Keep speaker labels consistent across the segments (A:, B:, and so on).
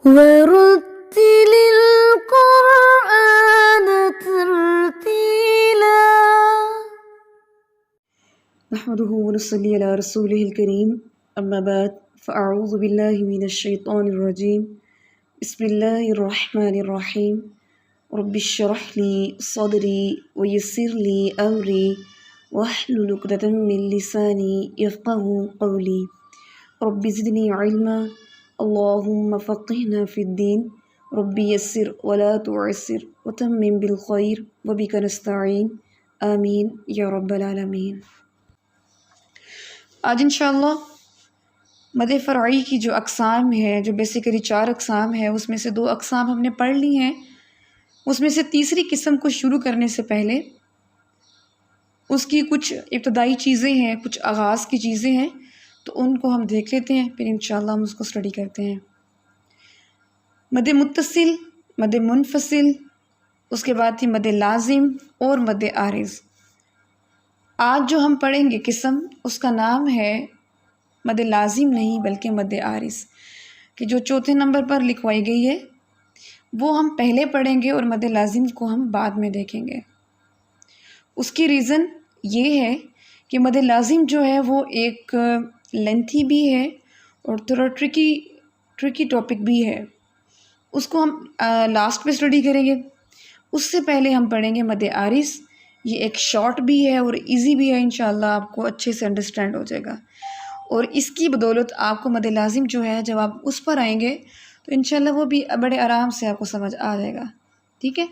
A: ورتل القرآن ترتيلا.
B: نحمده ونصلي على رسوله الكريم، أما بعد فأعوذ بالله من الشيطان الرجيم. بسم الله الرحمن الرحيم. رب اشرح لي صدري ويسر لي أمري واحلل عقدة من لساني يفقهوا قولي. رب زدني علما، اللهم فقهنا في الدين. رب يسر ولا تعسر وتمم بالخير وبك نستعين. آمین یا رب العالمین. آج انشاءاللہ مد فرعی کی جو اقسام ہے، جو بیسیکلی 4 اقسام ہے، اس میں سے 2 اقسام ہم نے پڑھ لی ہیں. اس میں سے تیسری قسم کو شروع کرنے سے پہلے اس کی کچھ ابتدائی چیزیں ہیں، کچھ آغاز کی چیزیں ہیں، تو ان کو ہم دیکھ لیتے ہیں، پھر انشاءاللہ ہم اس کو اسٹڈی کرتے ہیں. مد متصل، مد منفصل، اس کے بعد تھی مد لازم اور مد عارض. آج جو ہم پڑھیں گے قسم، اس کا نام ہے مد لازم نہیں بلکہ مد عارض، کہ جو چوتھے نمبر پر لکھوائی گئی ہے وہ ہم پہلے پڑھیں گے اور مد لازم کو ہم بعد میں دیکھیں گے. اس کی ریزن یہ ہے کہ مد لازم جو ہے وہ ایک لینتھی بھی ہے اور تھوڑا ٹرکی ٹاپک بھی ہے. اس کو ہم لاسٹ پہ اسٹڈی کریں گے. اس سے پہلے ہم پڑھیں گے مد عارض. یہ ایک شارٹ بھی ہے اور ایزی بھی ہے، انشاءاللہ آپ کو اچھے سے انڈرسٹینڈ ہو جائے گا. اور اس کی بدولت آپ کو مد لازم جو ہے، جب آپ اس پر آئیں گے تو انشاءاللہ وہ بھی بڑے آرام سے آپ کو سمجھ آ جائے گا. ٹھیک ہے،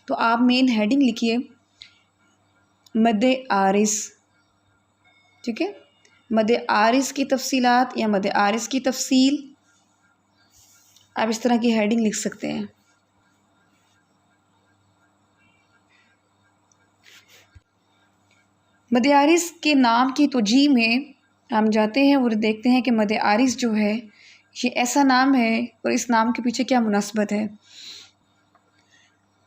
B: تو آپ مین ہیڈنگ لکھیے مد عارض. ٹھیک ہے، مد عارض کی تفصیلات یا مد عارض کی تفصیل، آپ اس طرح کی ہیڈنگ لکھ سکتے ہیں. مد عارض کے نام کی توجیہ میں ہم جاتے ہیں اور دیکھتے ہیں کہ مد عارض جو ہے یہ ایسا نام ہے اور اس نام کے پیچھے کیا مناسبت ہے.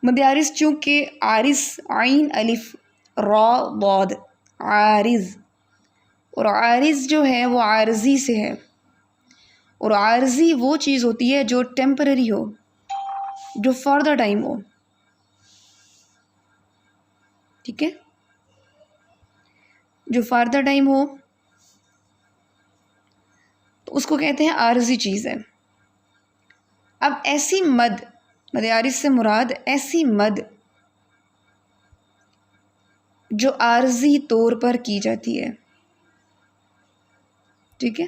B: مد عارض چونکہ عارض عین الف را ضاد عارض، اور عارض جو ہے وہ عارضی سے ہے، اور عارضی وہ چیز ہوتی ہے جو ٹیمپرری ہو، جو فار دا ٹائم ہو. ٹھیک ہے، جو فار دا ٹائم ہو تو اس کو کہتے ہیں عارضی چیز ہے. اب ایسی مد عارض سے مراد ایسی مد جو عارضی طور پر کی جاتی ہے. ٹھیک ہے،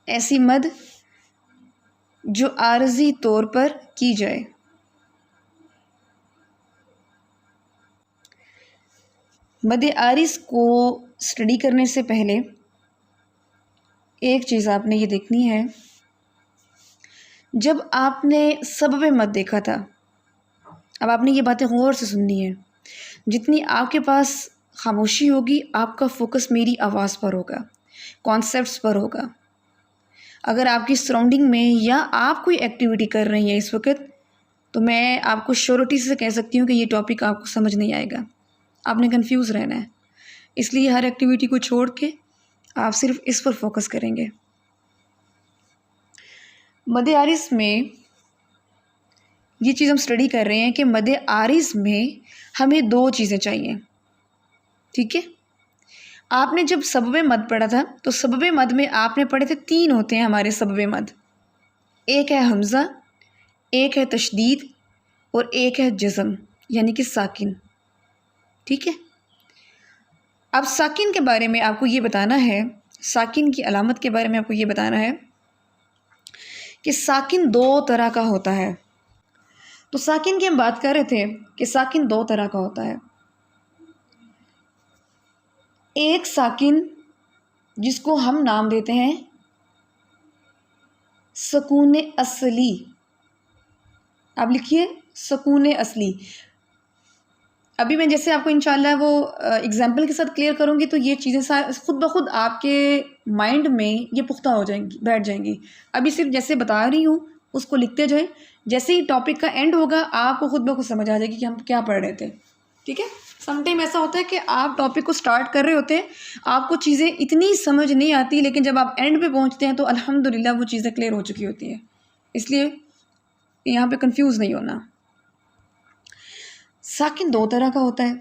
B: ایسی مد جو عارضی طور پر کی جائے. مد عارض کو اسٹڈی کرنے سے پہلے ایک چیز آپ نے یہ دیکھنی ہے. جب آپ نے سبب مد دیکھا تھا، اب آپ نے یہ باتیں غور سے سننی ہے. جتنی آپ کے پاس خاموشی ہوگی، آپ کا فوکس میری آواز پر ہوگا، کانسیپٹس پر ہوگا. اگر آپ کی سراؤنڈنگ میں یا آپ کوئی ایکٹیویٹی کر رہی ہیں اس وقت، تو میں آپ کو شیورٹی سے کہہ سکتی ہوں کہ یہ ٹاپک آپ کو سمجھ نہیں آئے گا، آپ نے کنفیوز رہنا ہے. اس لیے ہر ایکٹیویٹی کو چھوڑ کے آپ صرف اس پر فوکس کریں گے. مد عارض میں یہ چیز ہم اسٹڈی کر رہے ہیں کہ مد عارض میں ہمیں 2 چیزیں چاہیے. ٹھیک ہے، آپ نے جب سبب مد پڑھا تھا تو سبب مد میں آپ نے پڑھے تھے 3 ہوتے ہیں ہمارے سبب مد. ایک ہے حمزہ، ایک ہے تشدید اور ایک ہے جزم یعنی کہ ساکن. ٹھیک ہے، اب ساکن کے بارے میں آپ کو یہ بتانا ہے، ساکن کی علامت کے بارے میں آپ کو یہ بتانا ہے کہ ساکن 2 طرح کا ہوتا ہے. تو ساکن کی ہم بات کر رہے تھے کہ ساکن 2 طرح کا ہوتا ہے. ایک ساکن جس کو ہم نام دیتے ہیں سکون اصلی. آپ لکھیے سکون اصلی. ابھی میں جیسے آپ کو انشاءاللہ وہ اگزامپل کے ساتھ کلیئر کروں گی تو یہ چیزیں خود بخود آپ کے مائنڈ میں یہ پختہ ہو جائیں گی، بیٹھ جائیں گی. ابھی صرف جیسے بتا رہی ہوں اس کو لکھتے جائیں، جیسے ہی ٹاپک کا اینڈ ہوگا آپ کو خود بخود سمجھ آ جائے گی کہ ہم کیا پڑھ رہے تھے. ٹھیک ہے، سم ٹائم ایسا ہوتا ہے کہ آپ ٹاپک کو سٹارٹ کر رہے ہوتے ہیں، آپ کو چیزیں اتنی سمجھ نہیں آتی، لیکن جب آپ اینڈ پہ پہنچتے ہیں تو الحمدللہ وہ چیزیں کلیئر ہو چکی ہوتی ہیں. اس لیے یہاں پہ کنفیوز نہیں ہونا۔ ساکن دو طرح کا ہوتا ہے،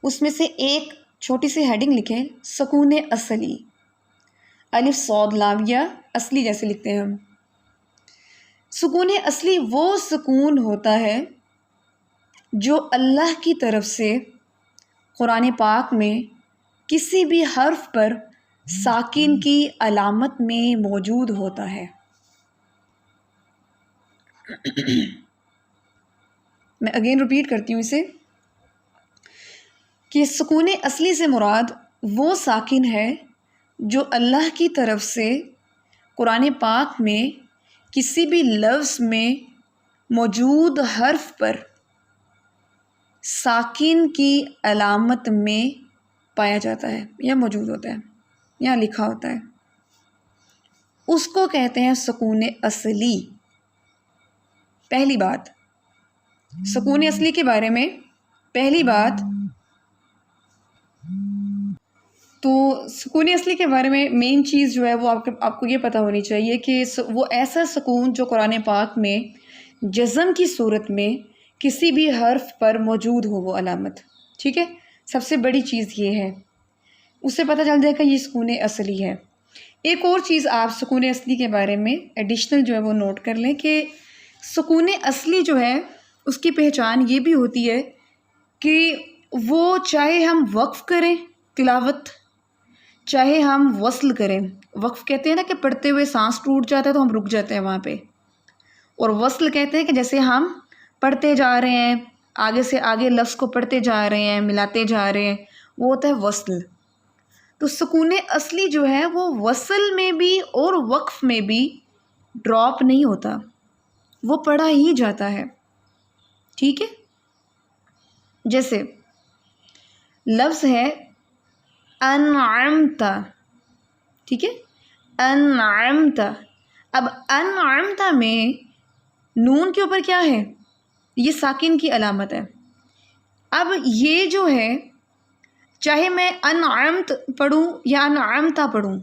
B: اس میں سے ایک چھوٹی سی ہیڈنگ لکھیں، سکون اصلی، الف صاد لام یا اصلی جیسے لکھتے ہیں ہم۔ سکون اصلی وہ سکون ہوتا ہے جو اللہ کی طرف سے قرآن پاک میں کسی بھی حرف پر ساکن کی علامت میں موجود ہوتا ہے۔ میں اگین ریپیٹ کرتی ہوں اسے کہ سکون اصلی سے مراد وہ ساکن ہے جو اللہ کی طرف سے قرآن پاک میں کسی بھی لفظ میں موجود حرف پر ساکن کی علامت میں پایا جاتا ہے یا موجود ہوتا ہے یا لکھا ہوتا ہے، اس کو کہتے ہیں سکون اصلی۔ پہلی بات سکون اصلی کے بارے میں، پہلی بات تو سکون اصلی کے بارے میں مین چیز جو ہے وہ آپ کو یہ پتہ ہونی چاہیے کہ وہ ایسا سکون جو قرآن پاک میں جزم کی صورت میں کسی بھی حرف پر موجود ہو وہ علامت، ٹھیک ہے؟ سب سے بڑی چیز یہ ہے، اس سے پتہ چل جائے گا یہ سکون اصلی ہے۔ ایک اور چیز آپ سکون اصلی کے بارے میں ایڈیشنل جو ہے وہ نوٹ کر لیں کہ سکون اصلی جو ہے اس کی پہچان یہ بھی ہوتی ہے کہ وہ چاہے ہم وقف کریں تلاوت، چاہے ہم وصل کریں، وقف کہتے ہیں نا کہ پڑھتے ہوئے سانس ٹوٹ جاتا ہے تو ہم رک جاتے ہیں وہاں پہ، اور وصل کہتے ہیں کہ جیسے ہم پڑھتے جا رہے ہیں، آگے سے آگے لفظ کو پڑھتے جا رہے ہیں، ملاتے جا رہے ہیں، وہ ہوتا ہے وصل۔ تو سکون اصلی جو ہے وہ وصل میں بھی اور وقف میں بھی ڈراپ نہیں ہوتا، وہ پڑھا ہی جاتا ہے، ٹھیک ہے؟ جیسے لفظ ہے انعمت، ٹھیک ہے؟ انعمت، اب انعمت میں نون کے اوپر کیا ہے؟ یہ ساکن کی علامت ہے۔ اب یہ جو ہے چاہے میں انعمت پڑھوں یا انعمتا پڑھوں،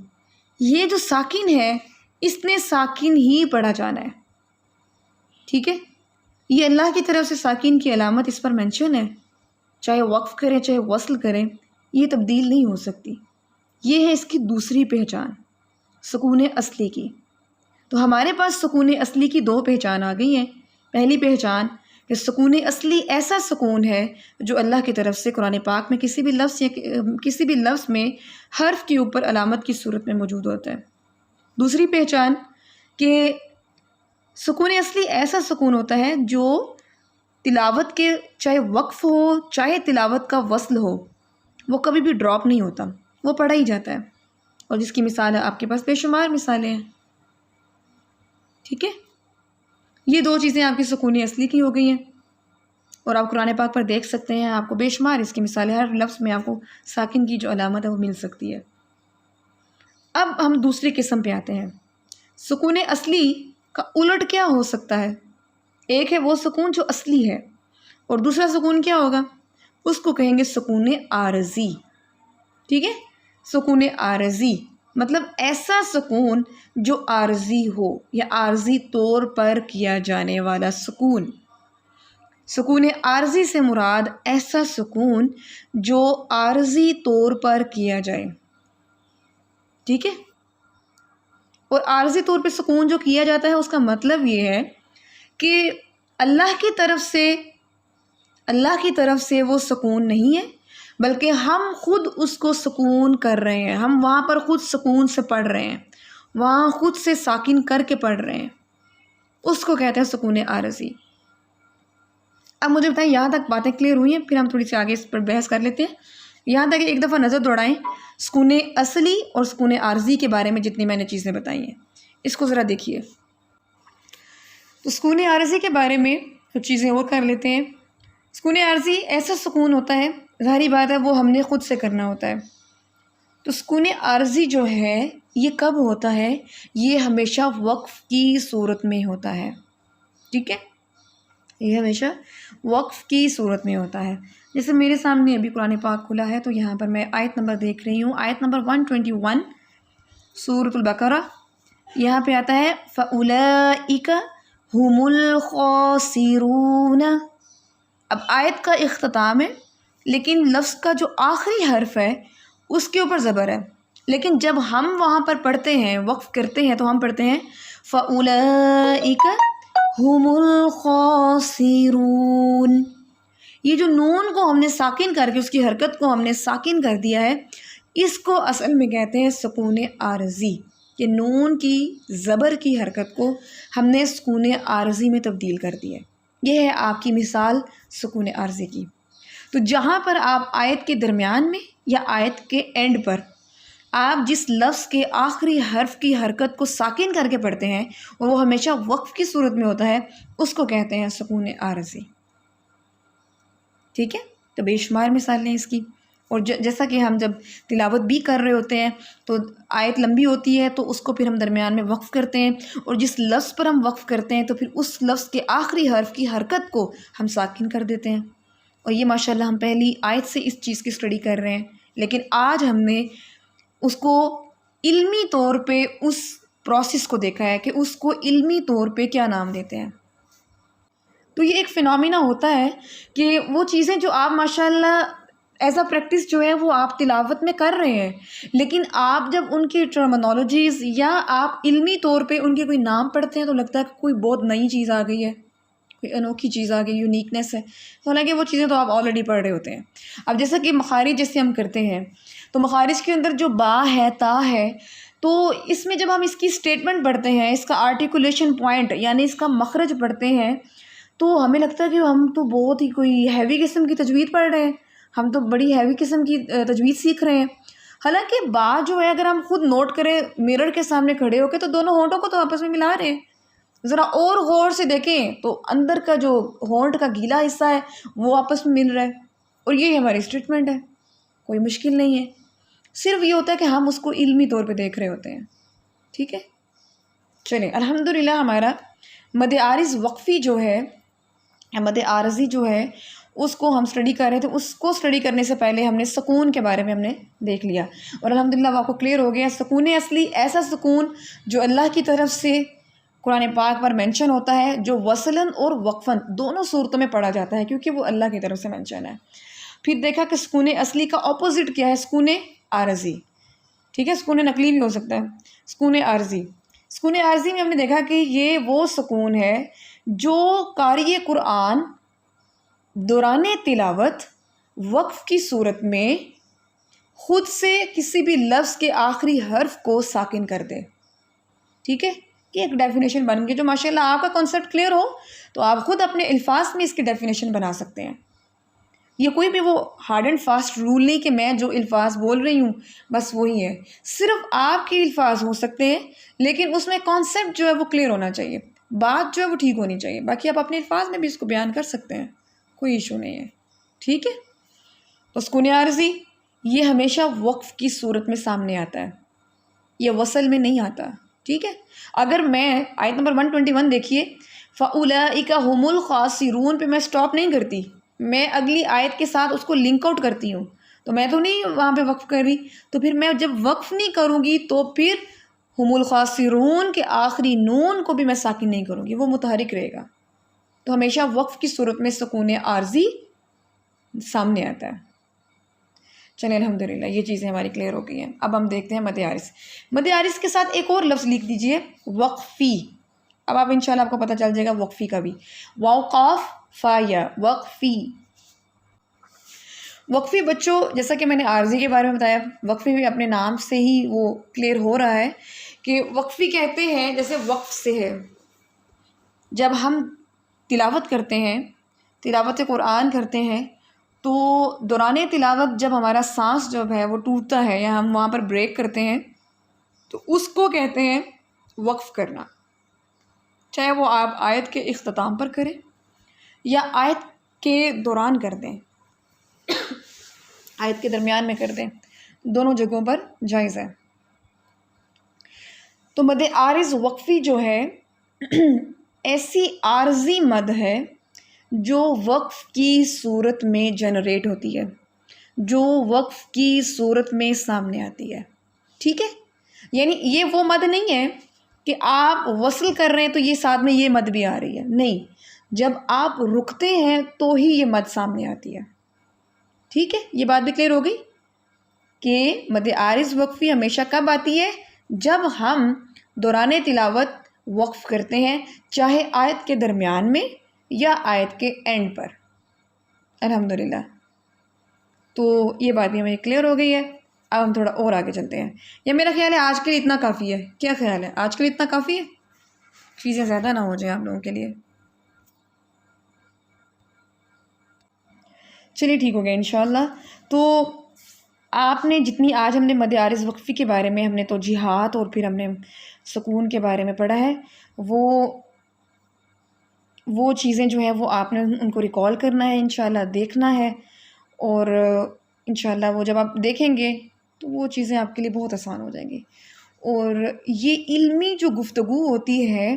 B: یہ جو ساکن ہے اس نے ساکن ہی پڑھا جانا ہے، ٹھیک ہے؟ یہ اللہ کی طرف سے ساکن کی علامت اس پر مینشن ہے، چاہے وقف کریں چاہے وصل کریں، یہ تبدیل نہیں ہو سکتی۔ یہ ہے اس کی دوسری پہچان سکون اصلی کی۔ تو ہمارے پاس سکون اصلی کی دو پہچان آ گئی ہیں۔ پہلی پہچان کہ سکون اصلی ایسا سکون ہے جو اللہ کی طرف سے قرآن پاک میں کسی بھی لفظ یا کسی بھی لفظ میں حرف کے اوپر علامت کی صورت میں موجود ہوتا ہے۔ دوسری پہچان کہ سکون اصلی ایسا سکون ہوتا ہے جو تلاوت کے چاہے وقف ہو چاہے تلاوت کا وصل ہو، وہ کبھی بھی ڈراپ نہیں ہوتا، وہ پڑھا ہی جاتا ہے، اور جس کی مثال ہے آپ کے پاس بے شمار مثالیں ہیں، ٹھیک ہے؟ یہ دو چیزیں آپ کی سکون اصلی کی ہو گئی ہیں، اور آپ قرآن پاک پر دیکھ سکتے ہیں، آپ کو بے شمار اس کی مثالیں، ہر لفظ میں آپ کو ساکن کی جو علامت ہے وہ مل سکتی ہے۔ اب ہم دوسری قسم پہ آتے ہیں، سکون اصلی کا الٹ کیا ہو سکتا ہے؟ ایک ہے وہ سکون جو اصلی ہے، اور دوسرا سکون کیا ہوگا؟ اس کو کہیں گے سکون عارضی، ٹھیک ہے؟ سکون عارضی مطلب ایسا سکون جو عارضی ہو یا عارضی طور پر کیا جانے والا سکون۔ سکون عارضی سے مراد ایسا سکون جو عارضی طور پر کیا جائے، ٹھیک ہے؟ اور عارضی طور پہ سکون جو کیا جاتا ہے اس کا مطلب یہ ہے کہ اللہ کی طرف سے وہ سکون نہیں ہے، بلکہ ہم خود اس کو سکون کر رہے ہیں، ہم وہاں پر خود سکون سے پڑھ رہے ہیں، وہاں خود سے ساکن کر کے پڑھ رہے ہیں، اس کو کہتے ہیں سکون عارضی۔ اب مجھے بتائیں یہاں تک باتیں کلیئر ہوئی ہیں؟ پھر ہم تھوڑی سی آگے اس پر بحث کر لیتے ہیں۔ یہاں تک ایک دفعہ نظر دوڑائیں سکون اصلی اور سکون عارضی کے بارے میں جتنی میں نے چیزیں بتائی ہیں، اس کو ذرا دیکھیے۔ تو سکون عارضی کے بارے میں کچھ چیزیں اور کر لیتے ہیں۔ سکون عارضی ایسا سکون ہوتا ہے، ظاہری بات ہے وہ ہم نے خود سے کرنا ہوتا ہے۔ تو سکون عارضی جو ہے یہ کب ہوتا ہے؟ یہ ہمیشہ وقف کی صورت میں ہوتا ہے، ٹھیک ہے؟ یہ ہمیشہ وقف کی صورت میں ہوتا ہے۔ جیسے میرے سامنے ابھی قرآن پاک کھلا ہے تو یہاں پر میں آیت نمبر دیکھ رہی ہوں، آیت نمبر 121 سورۃ البقرہ، یہاں پہ آتا ہے فَأُولَئِکَ ہم الخاسرون. اب آیت کا اختتام ہے لیکن لفظ کا جو آخری حرف ہے اس کے اوپر زبر ہے، لیکن جب ہم وہاں پر پڑھتے ہیں، وقف کرتے ہیں، تو ہم پڑھتے ہیں فَأُولَئِكَ هُمُ الْخَاسِرُونَ. یہ جو نون کو ہم نے ساکن کر کے، اس کی حرکت کو ہم نے ساکن کر دیا ہے، اس کو اصل میں کہتے ہیں سکون عارضی. کہ نون کی زبر کی حرکت کو ہم نے سکون عارضی میں تبدیل کر دیا ہے. یہ ہے آپ کی مثال سکون عارضی کی. تو جہاں پر آپ آیت کے درمیان میں یا آیت کے اینڈ پر آپ جس لفظ کے آخری حرف کی حرکت کو ساکن کر کے پڑھتے ہیں اور وہ ہمیشہ وقف کی صورت میں ہوتا ہے، اس کو کہتے ہیں سکون عارضی. ٹھیک ہے، تو بے شمار مثالیں ہیں اس کی. اور جیسا کہ ہم جب تلاوت بھی کر رہے ہوتے ہیں تو آیت لمبی ہوتی ہے تو اس کو پھر ہم درمیان میں وقف کرتے ہیں، اور جس لفظ پر ہم وقف کرتے ہیں تو پھر اس لفظ کے آخری حرف کی حرکت کو ہم ساکن کر دیتے ہیں. اور یہ ماشاءاللہ ہم پہلی آیت سے اس چیز کی اسٹڈی کر رہے ہیں، لیکن آج ہم نے اس کو علمی طور پہ اس پروسیس کو دیکھا ہے کہ اس کو علمی طور پہ کیا نام دیتے ہیں. تو یہ ایک فینومینا ہوتا ہے کہ وہ چیزیں جو آپ ماشاءاللہ ایز اے پریکٹس جو ہے وہ آپ تلاوت میں کر رہے ہیں، لیکن آپ جب ان کی ٹرمنالوجیز یا آپ علمی طور پہ ان کے کوئی نام پڑھتے ہیں تو لگتا ہے کہ کوئی بہت نئی چیز آ گئی ہے، کوئی انوکھی چیز آ گئی، یونیکنیس ہے. حالانکہ وہ چیزیں تو آپ آلریڈی پڑھ رہے ہوتے ہیں. اب جیسا کہ مخارج جیسے ہم کرتے ہیں تو مخارج کے اندر جو با ہے، تا ہے، تو اس میں جب ہم اس کی اسٹیٹمنٹ پڑھتے ہیں، اس کا آرٹیکولیشن پوائنٹ یعنی اس کا مخرج پڑھتے ہیں، تو ہمیں لگتا ہے کہ ہم تو بہت ہی کوئی ہیوی قسم کی تجوید پڑھ رہے ہیں، ہم تو بڑی ہیوی قسم کی تجوید سیکھ رہے ہیں. حالانکہ با جو ہے اگر ہم خود نوٹ کریں میرر کے سامنے کھڑے ہو کے تو دونوں ہونٹوں کو تو آپس میں ملا رہے ہیں. ذرا اور غور سے دیکھیں تو اندر کا جو ہونٹ کا گیلا حصہ ہے وہ آپس میں مل رہا ہے، اور یہ ہماری اسٹیٹمنٹ ہے. کوئی مشکل نہیں ہے، صرف یہ ہوتا ہے کہ ہم اس کو علمی طور پہ دیکھ رہے ہوتے ہیں. ٹھیک ہے، چلیں الحمدللہ ہمارا مد عارض وقفی جو ہے، مد عارضی جو ہے، اس کو ہم سٹڈی کر رہے تھے. اس کو سٹڈی کرنے سے پہلے ہم نے سکون کے بارے میں ہم نے دیکھ لیا، اور الحمدللہ وہ آپ کو کلیئر ہو گیا. سکون اصلی ایسا سکون جو اللہ کی طرف سے قرآن پاک پر مینشن ہوتا ہے، جو وصلاً اور وقفاً دونوں صورتوں میں پڑھا جاتا ہے کیونکہ وہ اللہ کی طرف سے مینشن ہے. پھر دیکھا کہ سکون اصلی کا اپوزٹ کیا ہے، سکون عارضی. ٹھیک ہے، سکون نقلی بھی ہو سکتا ہے. سکون عارضی، سکون عارضی میں ہم نے دیکھا کہ یہ وہ سکون ہے جو قاری قرآن دوران تلاوت وقف کی صورت میں خود سے کسی بھی لفظ کے آخری حرف کو ساکن کر دے. ٹھیک ہے، یہ ایک ڈیفینیشن بن گئی. جو ماشاءاللہ آپ کا کنسیپٹ کلیئر ہو تو آپ خود اپنے الفاظ میں اس کی ڈیفینیشن بنا سکتے ہیں. یہ کوئی بھی وہ ہارڈ اینڈ فاسٹ رول نہیں کہ میں جو الفاظ بول رہی ہوں بس وہی ہے. صرف آپ کے الفاظ ہو سکتے ہیں لیکن اس میں کانسیپٹ جو ہے وہ کلیئر ہونا چاہیے، بات جو ہے وہ ٹھیک ہونی چاہیے. باقی آپ اپنے الفاظ میں بھی اس کو بیان کر سکتے ہیں، کوئی ایشو نہیں ہے. ٹھیک ہے، تو سکون عارضی یہ ہمیشہ وقف کی صورت میں سامنے آتا ہے، یہ وصل میں نہیں آتا. ٹھیک ہے، اگر میں آیت نمبر 121 دیکھیے، فَأُولَئِكَ هُمُ الْخَاسِرُونَ پہ میں سٹاپ نہیں کرتی، میں اگلی آیت کے ساتھ اس کو لنک آؤٹ کرتی ہوں. تو میں تو نہیں وہاں پہ وقف کر رہی، تو پھر میں جب وقف نہیں کروں گی تو پھر ہم الخاسرون کے آخری نون کو بھی میں ساکن نہیں کروں گی، وہ متحرک رہے گا. تو ہمیشہ وقف کی صورت میں سکون عارضی سامنے آتا ہے. چلیں الحمدللہ یہ چیزیں ہماری کلیئر ہو گئی ہیں. اب ہم دیکھتے ہیں مد عارض. مد عارض کے ساتھ ایک اور لفظ لکھ دیجئے، وقفی. اب آپ انشاءاللہ آپ کو پتہ چل جائے گا وقفی کا بھی. واو قاف فا یا، وقفی. وقفی بچوں جیسا کہ میں نے عارضی کے بارے میں بتایا، وقفی بھی اپنے نام سے ہی وہ کلیئر ہو رہا ہے کہ وقفی کہتے ہیں جیسے وقف سے ہے. جب ہم تلاوت کرتے ہیں، تلاوت قرآن کرتے ہیں، تو دوران تلاوت جب ہمارا سانس جو ہے وہ ٹوٹتا ہے یا ہم وہاں پر بریک کرتے ہیں تو اس کو کہتے ہیں وقف کرنا. چاہے وہ آپ آیت کے اختتام پر کریں یا آیت کے دوران کر دیں، آیت کے درمیان میں کر دیں، دونوں جگہوں پر جائز ہے. تو مد عارض وقفی جو ہے ایسی عارضی مد ہے جو وقف کی صورت میں جنریٹ ہوتی ہے، جو وقف کی صورت میں سامنے آتی ہے. ٹھیک ہے، یعنی یہ وہ مد نہیں ہے کہ آپ وصل کر رہے ہیں تو یہ ساتھ میں یہ مد بھی آ رہی ہے، نہیں، جب آپ رکتے ہیں تو ہی یہ مد سامنے آتی ہے. ٹھیک ہے، یہ بات بھی کلیئر ہو گئی کہ مد عارض وقفی ہمیشہ کب آتی ہے؟ جب ہم دوران تلاوت وقف کرتے ہیں، چاہے آیت کے درمیان میں یا آیت کے اینڈ پر. الحمدللہ، تو یہ بات بھی ہمیں کلیئر ہو گئی ہے. اب ہم تھوڑا اور آگے چلتے ہیں، یا میرا خیال ہے آج کے لیے اتنا کافی ہے. کیا خیال ہے، آج کے لیے اتنا کافی ہے؟ چیزیں زیادہ نہ ہو جائیں آپ لوگوں کے لیے. چلیے ٹھیک ہو گیا انشاءاللہ. تو آپ نے جتنی آج ہم نے مد عارض وقفی کے بارے میں، ہم نے توجیحات اور پھر ہم نے سکون کے بارے میں پڑھا ہے، وہ چیزیں جو ہیں وہ آپ نے ان کو ریکال کرنا ہے انشاءاللہ، دیکھنا ہے، اور انشاءاللہ وہ جب آپ دیکھیں گے تو وہ چیزیں آپ کے لیے بہت آسان ہو جائیں گی. اور یہ علمی جو گفتگو ہوتی ہے،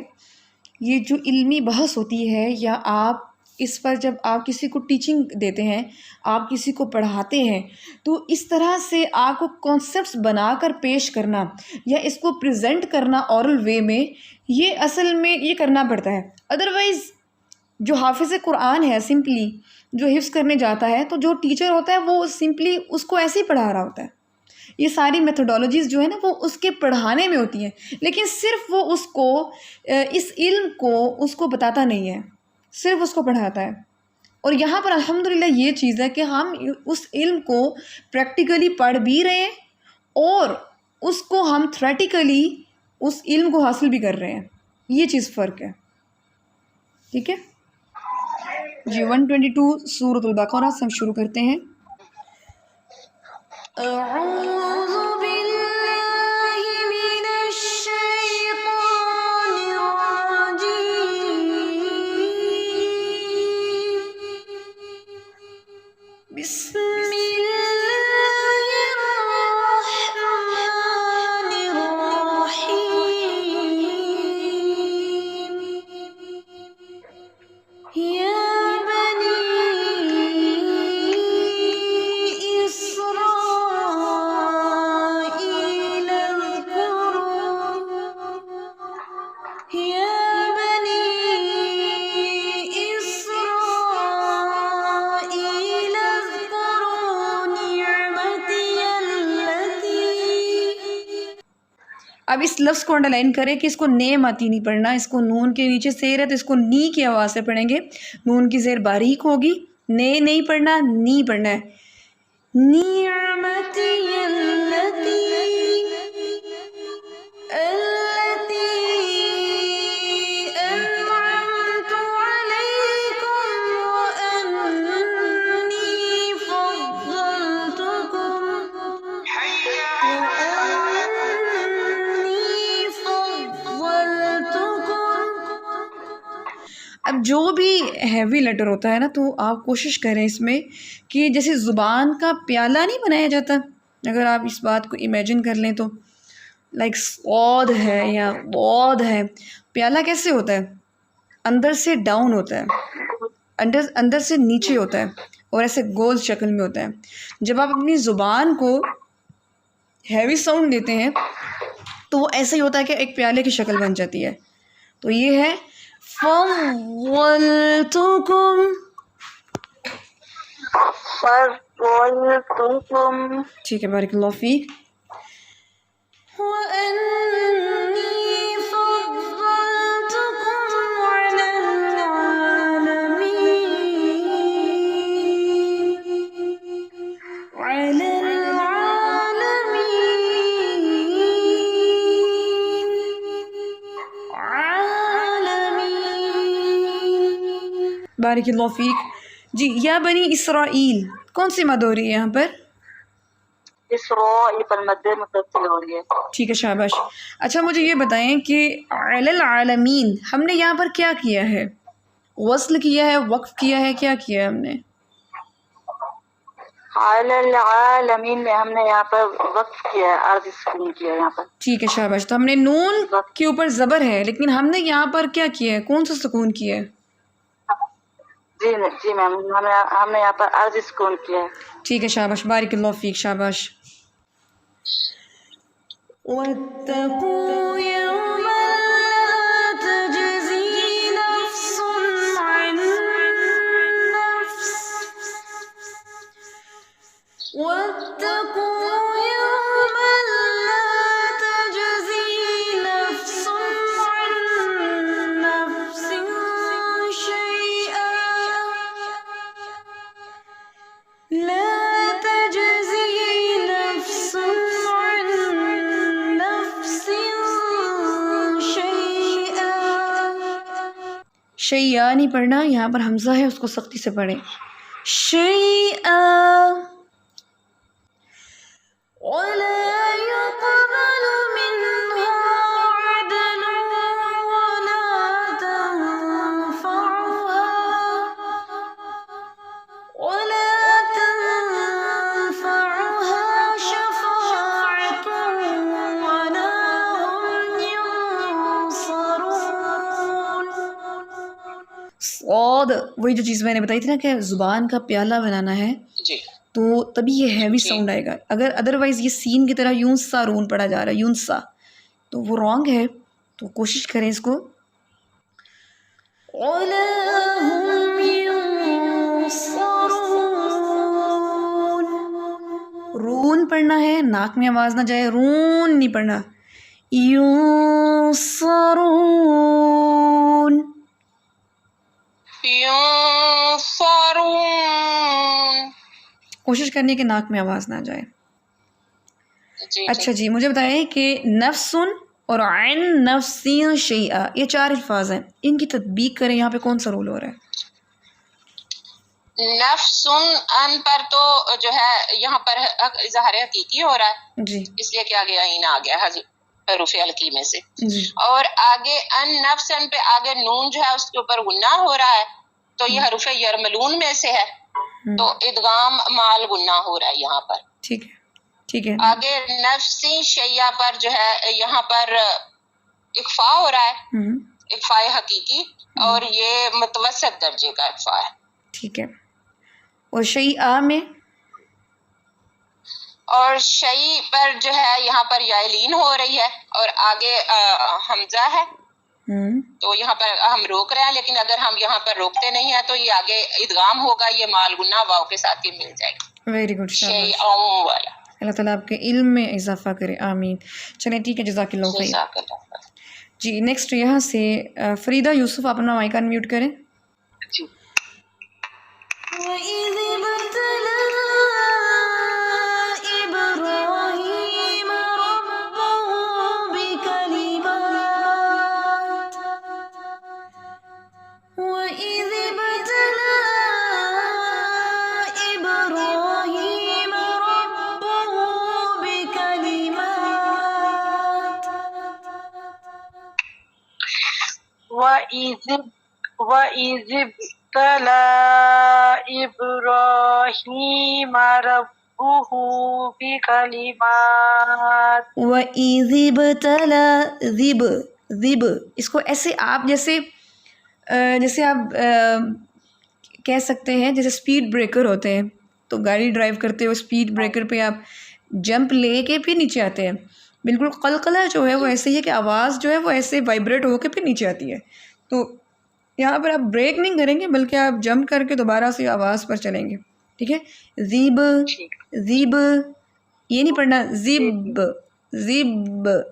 B: یہ جو علمی بحث ہوتی ہے، یا آپ اس پر جب آپ کسی کو ٹیچنگ دیتے ہیں، آپ کسی کو پڑھاتے ہیں، تو اس طرح سے آپ کو کانسیپٹس بنا کر پیش کرنا یا اس کو پریزنٹ کرنا اورل وے میں، یہ اصل میں یہ کرنا پڑتا ہے. ادروائز جو حافظ قرآن ہے، سمپلی جو حفظ کرنے جاتا ہے، تو جو ٹیچر ہوتا ہے وہ سمپلی اس کو ایسے ہی پڑھا رہا ہوتا ہے. یہ ساری میتھڈالوجیز جو ہے نا وہ اس کے پڑھانے میں ہوتی ہیں، لیکن صرف وہ اس کو اس علم کو اس کو بتاتا نہیں ہے، صرف اس کو پڑھاتا ہے. اور یہاں پر الحمدللہ یہ چیز ہے کہ ہم اس علم کو پریکٹیکلی پڑھ بھی رہے ہیں اور اس کو ہم تھریٹیکلی اس علم کو حاصل بھی کر رہے ہیں. یہ چیز فرق ہے. ٹھیک ہے جی. 122 سورۃ البقرہ سے ہم شروع کرتے ہیں. اعوذ باللہ من الشیطان الرجیم. بسم اللہ الرحمن الرحیم. یا بنی اسرائیل اذکروا یا بنی اسرائیل اذکروا نعمتی التی. اب اس لفظ کو انڈرلائن کریں کہ اس کو نعمتی نہیں پڑھنا، اس کو نون کے نیچے زیر ہے تو اس کو نی کی آواز سے پڑھیں گے. نون کی زیر باریک ہوگی، نے نہیں پڑھنا، نی پڑھنا ہے. نعمتی التی انعمت علیکم وانی فضلتکم اب جو بھی ہیوی لیٹر ہوتا ہے نا تو آپ کوشش کریں اس میں کہ جیسے زبان کا پیالہ نہیں بنایا جاتا، اگر آپ اس بات کو امیجن کر لیں تو لائک سعود ہے یا بود ہے، پیالہ کیسے ہوتا ہے؟ اندر سے ڈاؤن ہوتا ہے، اندر سے نیچے ہوتا ہے اور ایسے گول شکل میں ہوتا ہے. جب آپ اپنی زبان کو ہیوی ساؤنڈ دیتے ہیں تو وہ ایسے ہی ہوتا ہے کہ ایک پیالے کی شکل بن جاتی ہے. تو یہ ہے فضلتکم. ٹھیک ہے، بارک اللہ فیک. وَأَنِّي فَضَّلْتُكُمْ عَلَى الْعَالَمِينَ عَلَى العالمین. بارک اللہ فیک. جی. یا بنی اسرائیل کون سی مد ہو رہی ہے یہاں پر؟
A: اسرائیل پر مد متصل ہو رہی ہے.
B: ٹھیک ہے، شاباش. اچھا مجھے یہ بتائیں کہ علی العالمین ہم نے یہاں پر کیا کیا ہے؟ وصل کیا ہے، وقف کیا ہے، کیا کیا ہے ہم نے؟
A: علی العالمین میں ہم نے یہاں پر وقف کیا ہے، عرض سکون کیا ہے یہاں پر.
B: ٹھیک ہے، شاباش. تو ہم نے نون کے اوپر زبر ہے لیکن ہم نے یہاں پر کیا کیا ہے؟ کون سا سکون کیا ہے؟
A: جی میم، ہم نے یہاں پر عرض سکون کیا ہے.
B: ٹھیک ہے، شاباش. بارک اللہ فیک. شاباش. وَاتَّقُوا يَوْمًا شی'a نہیں پڑھنا، یہاں پر حمزہ ہے اس کو سختی سے پڑھیں. شی'a ولا يقبل منها عدل ولا تنفعها شفاعة ولا هم ينصرون. صاد وہی جو چیز میں نے بتائی تھی نا کہ زبان کا پیالہ بنانا ہے
C: جی
B: تو تبھی یہ ہیوی ساؤنڈ آئے گا. اگر ادروائز یہ سین کی طرح یون سا رون پڑھا جا رہا ہے، یون سا، تو وہ رانگ ہے. تو کوشش کریں اس کو. وَلَا هُمْ يُنصَرُونَ. رون پڑھنا ہے، ناک میں آواز نہ جائے، رون نہیں پڑھنا. يُنصَرُونَ.
C: ينصرون.
B: کوشش کرنی ہے کہ ناک میں آواز نہ جائے.
C: جی
B: اچھا جی، مجھے بتائیں کہ نفسن اور عین نفسین شیئا، یہ 4 الفاظ ہیں، ان کی تطبیق کریں. یہاں پہ کون سا رول ہو رہا ہے؟
C: نفس ان پر تو جو ہے یہاں پر اظہار حقیقی ہو رہا ہے،
B: جی
C: اس لیے کہ آگے عین آ گیا حروف القی میں سے.
B: جی
C: اور آگے ان نفس ان پہ آگے نون جو ہے اس کے اوپر غنہ ہو رہا ہے، تو یہ حروف یرملون میں سے ہے، تو ادغام مال غنہ ہو رہا ہے یہاں پر.
B: ٹھیک ہے ٹھیک ہے.
C: آگے نفسی شیعہ پر جو ہے یہاں پر اخفا ہو رہا ہے، اخفاء حقیقی، اور یہ متوسط درجے کا اخفاء ہے.
B: ٹھیک ہے. اور شیئا میں
C: اور شیء پر جو ہے یہاں پر یائلین ہو رہی ہے اور آگے حمزہ ہے، تو یہاں پر ہم روک رہے ہیں، لیکن اگر ہم یہاں پر روکتے نہیں ہیں تو یہ آگے ادغام ہوگا، یہ مال گنا واو کے ساتھ ہی مل جائے گا.
B: ویری گڈ، شاباش.
C: شیء والا.
B: اللہ تعالیٰ آپ کے علم میں اضافہ کرے، آمین. چلیں ٹھیک ہے، جزاک اللہ خیر.
C: جزاک اللہ.
B: جی نیکسٹ یہاں سے فریدہ یوسف، آپ اپنا مائک انمیوٹ کریں.
C: جی.
B: وَإِذِ ابْتَلَىٰ إِبْرَاهِيمَ رَبُّهُ بِكَلِمَاتٍ وَإِذِ ابْتَلَىٰ إِبْرَاهِيمَ رَبُّهُ بِكَلِمَاتٍ.
A: وَإِذِ ابْتَلَىٰ إِبْرَاهِيمَ رَبُّهُ بِكَلِمَاتٍ.
B: وَإِذِ ابْتَلَىٰ ذِب، اس کو ایسے آپ جیسے آپ کہہ سکتے ہیں جیسے اسپیڈ بریکر ہوتے ہیں، تو گاڑی ڈرائیو کرتے ہو اسپیڈ بریکر پہ آپ جمپ لے کے پھر نیچے آتے ہیں. بالکل قلقلہ جو ہے وہ ایسے ہی ہے کہ آواز جو ہے وہ ایسے وائبریٹ ہو کے پھر نیچے آتی ہے. تو یہاں پر آپ بریک نہیں کریں گے بلکہ آپ جمپ کر کے دوبارہ سے آواز پر چلیں گے. ٹھیک ہے. زیب یہ نہیں پڑھنا، زب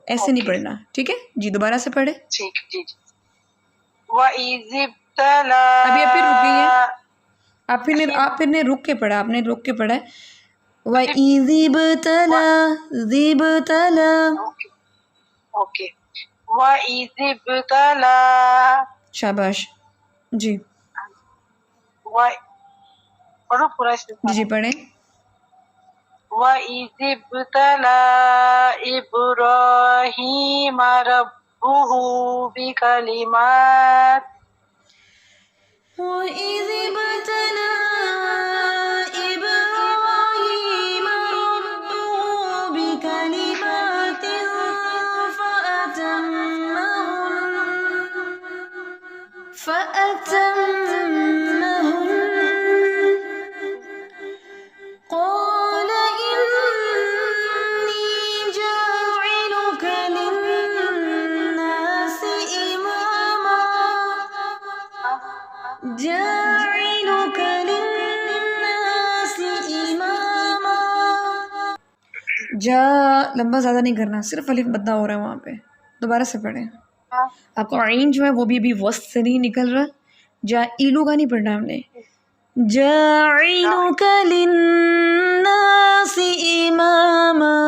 B: ایسے نہیں پڑھنا. ٹھیک ہے جی، دوبارہ سے پڑھیں.
A: ٹھیک جی. وَإِذِ ابْتَلَىٰ.
B: ابھی آپ پھر رک گئی ہیں، آپ پھر نے رک کے پڑھا، آپ نے رک کے پڑھا ہے. وَإِذِ ابْتَلَىٰ
A: اوکے. وَإِذِ ابْتَلَىٰ.
B: شاباش جی.
A: پڑھو پورا اس میں.
B: جی پڑھیں.
A: وَإِذِ ابْتَلَىٰ إِبْرَاهِيمَ رَبُّهُ بِكَلِمَاتٍ.
B: وَإِذِ ابْتَلَىٰ إِبْرَاهِيمَ رَبُّهُ بِكَلِمَاتٍ فَأَتَمَّهُنَّ قَالَ إِنِّي جَاعِلُكَ لِلنَّاسِ إِمَامًا جا لمبا زیادہ نہیں کرنا، صرف الف بدنا ہو رہا ہے وہاں پہ. دوبارہ سے پڑھیں. آپ کو عین جو ہے وہ بھی ابھی وسط سے نہیں نکل رہا. جا ایلو کا نہیں پڑھنا ہم نے. جاعلک للناس اماما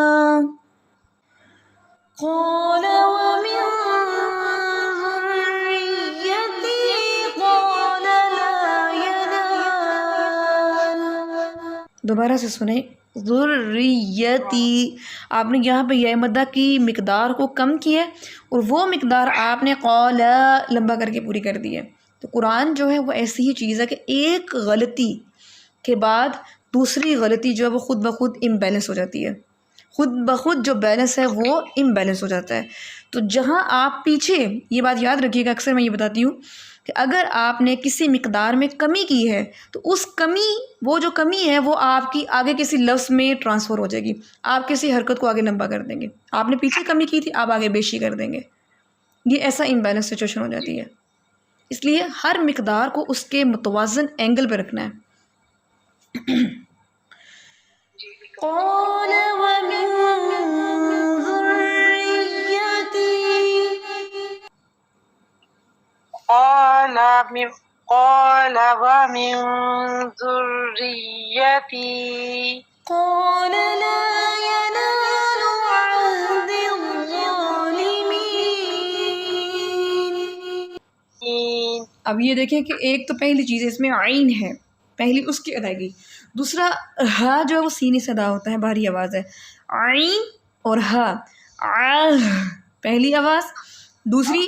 B: قال ومن ذريتي دوبارہ سے سنیں، ذریتی، آپ نے یہاں پہ یا مدہ کی مقدار کو کم کیا ہے اور وہ مقدار آپ نے قال لمبا کر کے پوری کر دی ہے۔ تو قرآن جو ہے وہ ایسی ہی چیز ہے کہ ایک غلطی کے بعد دوسری غلطی جو ہے وہ خود بخود امبیلنس ہو جاتی ہے، خود بخود جو بیلنس ہے وہ امبیلنس ہو جاتا ہے۔ تو جہاں آپ پیچھے، یہ بات یاد رکھیے گا، اکثر میں یہ بتاتی ہوں کہ اگر آپ نے کسی مقدار میں کمی کی ہے تو اس کمی، وہ جو کمی ہے وہ آپ کی آگے کسی لفظ میں ٹرانسفر ہو جائے گی، آپ کسی حرکت کو آگے لمبا کر دیں گے، آپ نے پیچھے کمی کی تھی آپ آگے بیشی کر دیں گے، یہ ایسا امبیلنس سچویشن ہو جاتی ہے۔ اس لیے ہر مقدار کو اس کے متوازن اینگل پہ رکھنا ہے۔ قال ومن ذريتي
C: قال ومن ذريتي
B: قال لا ينال عهد الظالمين۔ اب یہ دیکھیں کہ ایک تو پہلی چیز اس میں عین ہے، پہلی اس کی ادائیگی، دوسرا ہا جو ہے وہ سینے سے ادا ہوتا ہے، بھاری آواز ہے، عین اور ہا، پہلی آواز، دوسری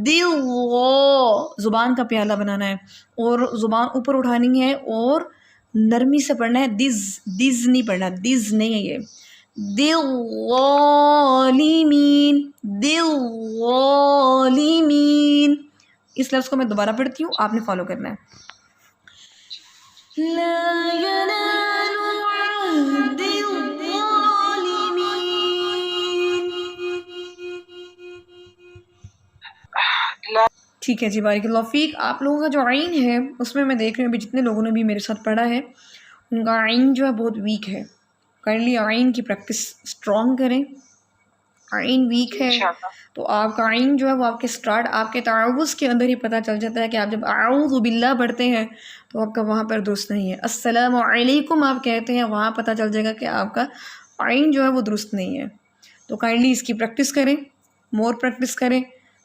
B: دل، زبان کا پیالہ بنانا ہے اور زبان اوپر اٹھانی ہے اور نرمی سے پڑھنا ہے، دز نہیں پڑھنا، دز نہیں ہے یہ، دل، اس لفظ کو میں دوبارہ پڑھتی ہوں، آپ نے فالو کرنا ہے۔ لا ينال عهد الظالمين۔ ٹھیک ہے جی، بارک اللہ فیک۔ آپ لوگوں کا جو عین ہے اس میں دیکھ رہی ہوں ابھی جتنے لوگوں نے بھی میرے ساتھ پڑھا ہے ان کا عین جو ہے بہت ویک ہے، کائنڈلی عین کی پریکٹس اسٹرانگ کریں۔ عین ویک ہے تو آپ کا عین جو ہے وہ آپ کے اسٹارٹ، آپ کے تعوذ کے اندر ہی پتہ چل جاتا ہے کہ آپ جب اعوذ باللہ پڑھتے ہیں تو آپ کا وہاں پر درست نہیں ہے، السلام علیکم آپ کہتے ہیں وہاں پتہ چل جائے گا کہ آپ کا عین جو ہے وہ درست نہیں ہے۔ تو کائنڈلی اس کی پریکٹس کریں، مور پریکٹس کریں،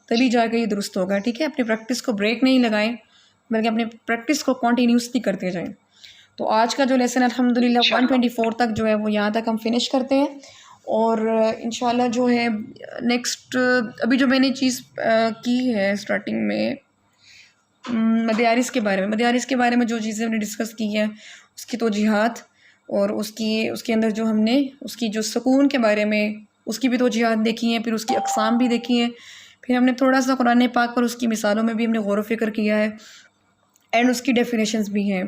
B: تبھی جا کے یہ درست ہوگا، ٹھیک ہے؟ اپنی پریکٹس کو بریک نہیں لگائیں بلکہ اپنے پریکٹس کو کنٹینیوسلی کرتے جائیں۔ تو آج کا جو لیسن الحمدللہ 124 تک جو ہے وہ یہاں تک ہم فنش کرتے ہیں، اور انشاءاللہ جو ہے نیکسٹ ابھی جو میں نے چیز کی ہے اسٹارٹنگ میں مدارس کے بارے میں جو چیزیں ہم نے ڈسکس کی ہیں اس کی توجیحات اور اس کے اندر جو ہم نے اس کی جو سکون کے بارے میں اس کی بھی توجیحات دیکھی ہیں، پھر اس کی اقسام بھی دیکھی ہیں، پھر ہم نے تھوڑا سا قرآن پاک پر اس کی مثالوں میں بھی ہم نے غور و فکر کیا ہے، اینڈ اس کی ڈیفینیشنز بھی ہیں،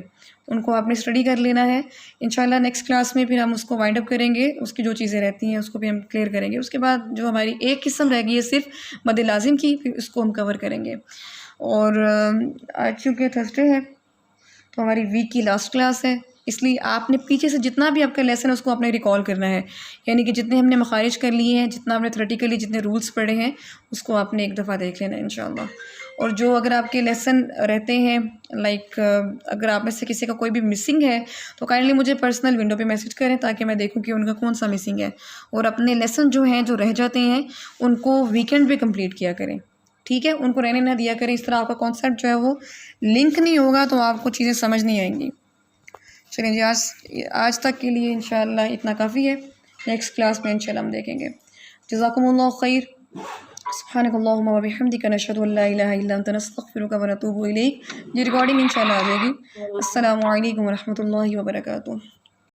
B: ان کو آپ نے اسٹڈی کر لینا ہے۔ انشاءاللہ نیکسٹ کلاس میں پھر ہم اس کو وائنڈ اپ کریں گے، اس کی جو چیزیں رہتی ہیں اس کو بھی ہم کلیئر کریں گے۔ اس کے بعد جو ہماری ایک قسم رہ گئی ہے صرف مد لازم کی، پھر اس کو ہم کور کریں گے۔ اور آج چونکہ تھرسڈے ہے تو ہماری ویک کی لاسٹ کلاس ہے، اس لیے آپ نے پیچھے سے جتنا بھی آپ کا لیسن ہے اس کو آپ نے ریکال کرنا ہے، یعنی کہ جتنے ہم نے مخارج کر لیے ہیں، جتنا ہم نے تھیوریٹیکلی جتنے رولز پڑھے ہیں اس کو آپ نے ایک دفعہ دیکھ لینا ہے انشاءاللہ۔ اور جو اگر آپ کے لیسن رہتے ہیں لائک اگر آپ میں سے کسی کا کوئی بھی مسنگ ہے تو کائنڈلی مجھے پرسنل ونڈو پہ میسج کریں تاکہ میں دیکھوں کہ ان کا کون سا مسنگ ہے، اور اپنے لیسن جو ہیں جو رہ جاتے ہیں ان کو ویکینڈ پہ کمپلیٹ کیا کریں، ٹھیک ہے؟ ان کو رہنے نہ دیا کریں، اس طرح آپ کا کانسیپٹ جو ہے وہ لنک نہیں ہوگا تو آپ کو چیزیں سمجھ نہیں آئیں گی۔ چلیں جی، آج تک کے لیے انشاءاللہ اتنا کافی ہے، نیکسٹ کلاس میں انشاءاللہ ہم دیکھیں گے۔ جزاکم اللہ خیر، سبحانک اللہم و بحمدک، نشہد ان لا الہ الا انت، نستغفرک و نتوب الیک۔ یہ ریکارڈنگ انشاءاللہ آ جائے گی۔ السلام علیکم و رحمۃ اللہ وبرکاتہ۔